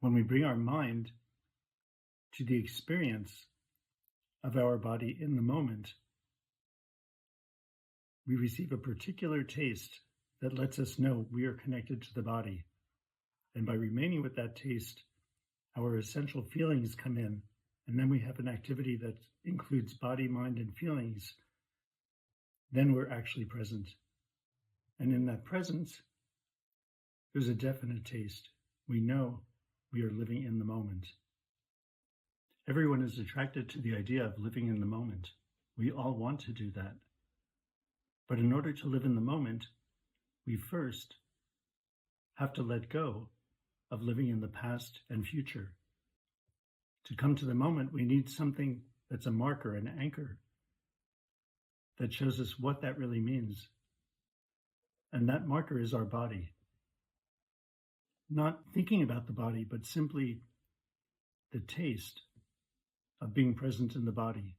When we bring our mind to the experience of our body in the moment, we receive a particular taste that lets us know we are connected to the body. And by remaining with that taste, our essential feelings come in, and then we have an activity that includes body, mind, and feelings. Then we're actually present. And in that presence, there's a definite taste. We know we are living in the moment. Everyone is attracted to the idea of living in the moment. We all want to do that. But in order to live in the moment, we first have to let go of living in the past and future. To come to the moment, we need something that's a marker, an anchor, that shows us what that really means. And that marker is our body. Not thinking about the body, but simply the taste of being present in the body.